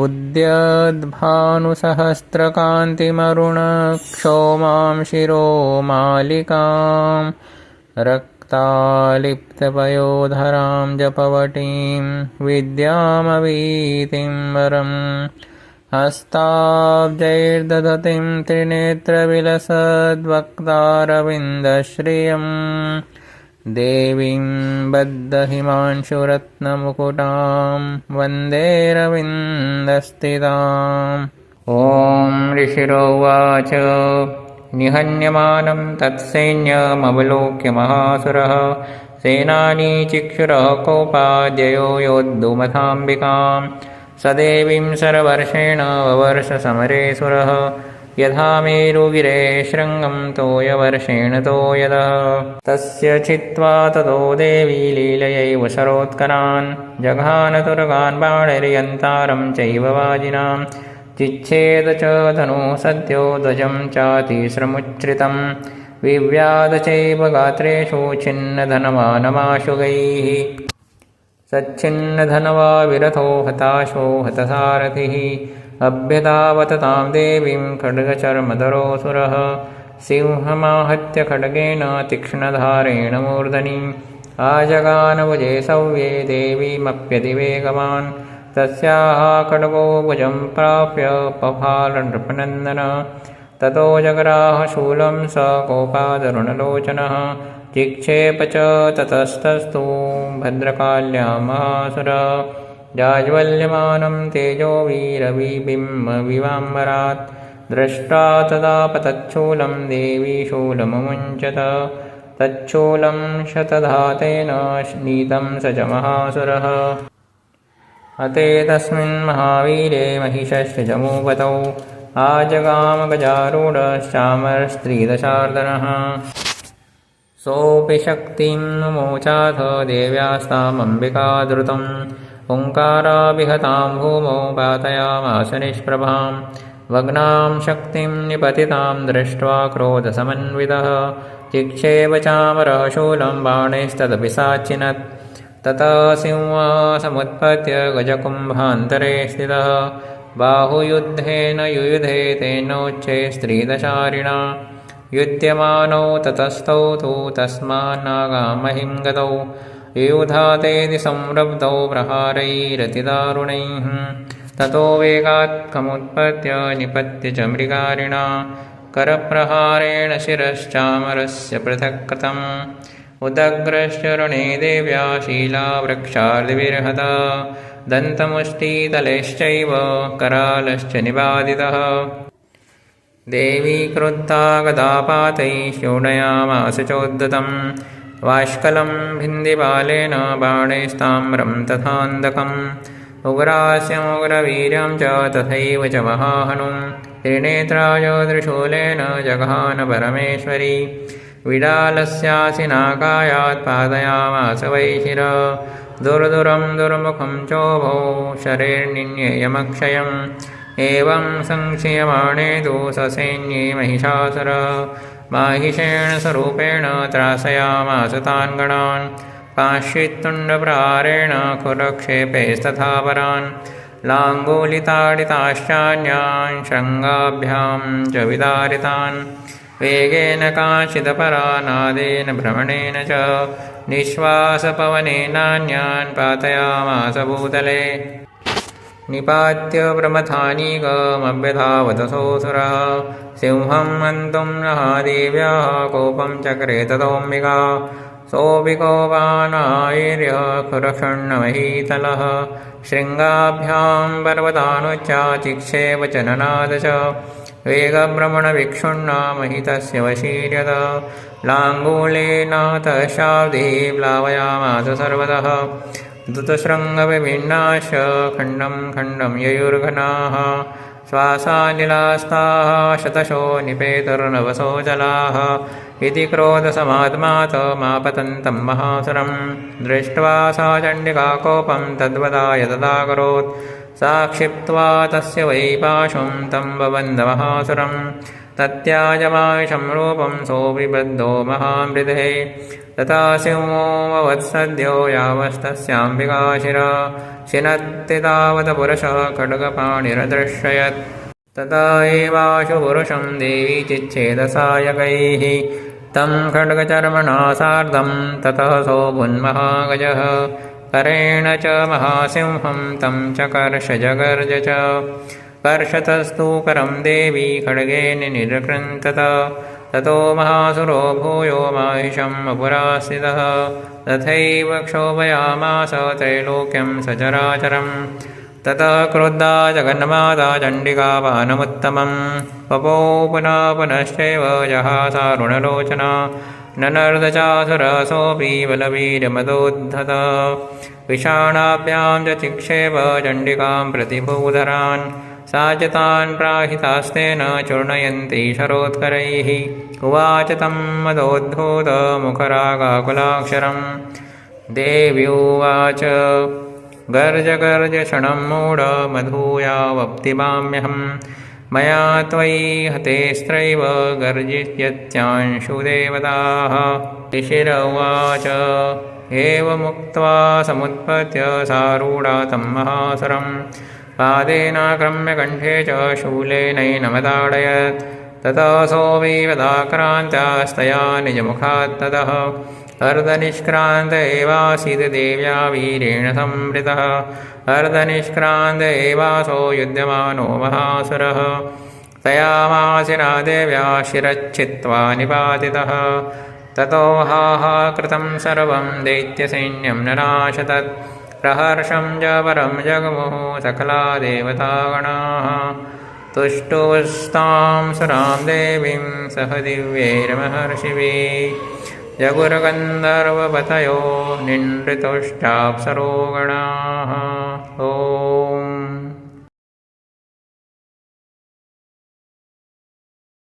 उद्यद्भानुसहस्रकान्तिमरुणक्षोमां शिरोमालिकां रक्तालिप्तपयोधरां जपवटीं विद्यामवीतिं वरम् हस्ताब्जैर्दधतीं त्रिनेत्रविलसद्वक्तारविन्दश्रियम् देवीं बद्धहिमांशुरत्नमुकुटां वन्देरविन्दस्थिताम्। ॐ ऋषिरोवाच निहन्यमानं तत्सैन्यमवलोक्य महासुरः सेनानी चिक्षुरः कोपाद्ययो योद्धुमथाम्बिकां स देवीं सरवर्षेण ववर्ष समरे सुरः यथा मेरुगिरे शृङ्गं तोयवर्षेण तोयदः तस्य छित्त्वा ततो देवी लीलयैव शरोत्करान् जघानतुरगान् बाणैर्यन्तारं चैव वाजिनां चिच्छेद च धनुः सद्यो ध्वजं चातिस्रमुच्छ्रितं विव्याध चैव गात्रेषु छिन्नधनवानमाशुगैः सच्छिन्नधनवा विरथो हताशो हतसारथिः अभ्यधावत तां देवीं खड्गचर्मधरोऽसुरः सिंहमाहत्य खड्गेन तीक्ष्णधारेण मूर्धनीम् आजगानभुजे सव्ये देवीमप्यतिवेगवान् तस्याः खड्गो भुजं प्राप्य पफालनृपनन्दन ततो जगराह शूलं स कोपादरुणलोचनः चिक्षेप च ततस्तस्तु भद्रकाल्यां महासुरः जाज्वल्यमानं तेजो वीरविबिम्बविवाम्बरात् दृष्ट्वा तदा पतच्छूलं देवी शूलमुमुञ्चत तच्छूलं शतधातेन नीतं स च महासुरः हते तस्मिन् महावीरे महिषश्चमूपतौ आजगामगजारूढश्चामरस्त्रीदशार्दनः सोऽपि शक्तिं मुमोचाथ देव्यास्तामम्बिका द्रुतं ओङ्काराभिहतां भूमौ पातयामास निष्प्रभां वग्नां शक्तिं निपतितां दृष्ट्वा क्रोधसमन्वितः चिक्षेप चामरः शूलं बाणैस्तदपि साचिनत् ततः सिंहसमुत्पत्य गजकुम्भान्तरे स्थितः बाहुयुद्धेन युयुधे तेनोच्चे स्त्रीदशारिणा युध्यमानौ ततस्तौ तु तस्मान्नागामहिं गतौ युयुधातेति संरब्धौ प्रहारैरतिदारुणैः ततो वेगात्कमुत्पत्य निपत्य च मृगारिणा करप्रहारेण शिरश्चामरस्य पृथक् कृतम् उदग्रश्चरणे देव्या शीलावृक्षार्दिविर्हत दन्तमुष्टितलेश्चैव करालश्च निबादितः देवी क्रुद्धा गदापातैः शोडयामास चोद्धतं वाष्कलं भिन्दिबालेन बाणैस्ताम्रं तथान्दकम् उग्रास्यमुग्रवीर्यं च तथैव च महाहनुं त्रिनेत्राय त्रिशूलेन जघान परमेश्वरी विडालस्यासिनाकायात् पादयामास वै शिरः दुर्दुरं दुर्मुखं चोभौ शरैर्निन्येयमक्षयम् एवं संक्षीयमाणे तु ससैन्ये महिषासुरः माहिषेण स्वरूपेण त्रासयामास तान् गणान् पाश्चित्तुण्डप्रहारेण खुरक्षेपैस्तथा परान् लाङ्गूलिताडिताश्चान्यान् शृङ्गाभ्यां च विदारितान् वेगेन काञ्चिदपरानादेन भ्रमणेन च निःश्वासपवनेनान्यान् पातयामास भूतले निपात्य प्रमथानीकमभ्यधावतसोऽसुरः सिंहं हन्तुं नः देव्याः कोपं चक्रे ततोऽम्बिका सोऽपि कोपानायैर्य खुरक्षुण्णमहीतलः शृङ्गाभ्यां पर्वतानुच्चाचिक्षेप च ननाद च वेगभ्रमणविक्षुण्णा महितस्य वशीर्यत लाङ्गूलेनातः शाब्दिः प्लावयामास सर्वतः दुतशृङ्गविभिन्नाश्च खण्डं खण्डं ययुर्घनाः श्वासानिलास्ताः शतशो निपेतुर्नवसो जलाः इति क्रोधसमात्मातमापतन्तं महासुरं दृष्ट्वा सा चण्डिका कोपं तद्वदाय तदाकरोत् सा क्षिप्त्वा तस्य वै पाशुं तं बबन्धमहासुरं तत्याजमायुषं रूपं सोऽपि बद्धो महामृधे तथा सिंहो ववत्सद्यो यावस्तस्याम्बिका शिरा शिनत्ति तावत् पुरुषः खड्गपाणिरदृश्ययत् तथा एवाशु पुरुषं देवी चिच्छेदसायकैः तं खड्गचर्मणा सार्धं ततः सोऽभुन्महागजः करेण च महासिंहं तं चकर्ष जगर्ज च कर्षतस्तु करं देवी खड्गेन निरकृन्तत ततो महासुरो भूयो माहिषम् अपुरास्थितः तथैव क्षोभयामास त्रैलोक्यं सचराचरम् ततः क्रुद्धा जगन्माता चण्डिका पानमुत्तमं पपो पुनः पुनश्चैव जहासारुणलोचना ननर्दचासुरसोऽपि बलवीर्यमदोद्धत विषाणाभ्यां च चिक्षेप चण्डिकां प्रतिभूधरान् सा च तान् प्राहितास्तेन चूर्णयन्ती शरोत्करैः उवाच तं मदोद्धूतमुखरागाकुलाक्षरं देव्युवाच गर्ज गर्ज क्षणं मूढ मधूयावप्तिमाम्यहं मया त्वयि हतेस्त्रैव गर्जिष्यत्यांशुदेवताः ऋषिर उवाच एवमुक्त्वा समुत्पत्य सारूढा तं महासुरं पादेनाक्रम्य कण्ठे च शूलेनैनमताडयत् ततः सोऽविवदाक्रान्तास्तया निजमुखात् ततः अर्धनिष्क्रान्त एवासीत् देव्या वीरेण संवृतः अर्धनिष्क्रान्त एवासो युध्यमानो महासुरः तया मासिना देव्या शिरच्छित्त्वा निपातितः ततो हाहाकृतं सर्वं दैत्यसैन्यं ननाशतत् प्रहर्षं च परं जगमुः सकला देवतागणाः तुष्टुस्तां सुरां देवीं सह दिव्यैर्महर्षिभिः जगुर्गन्धर्वपतयो निनृतुश्चाप्सरोगणाः।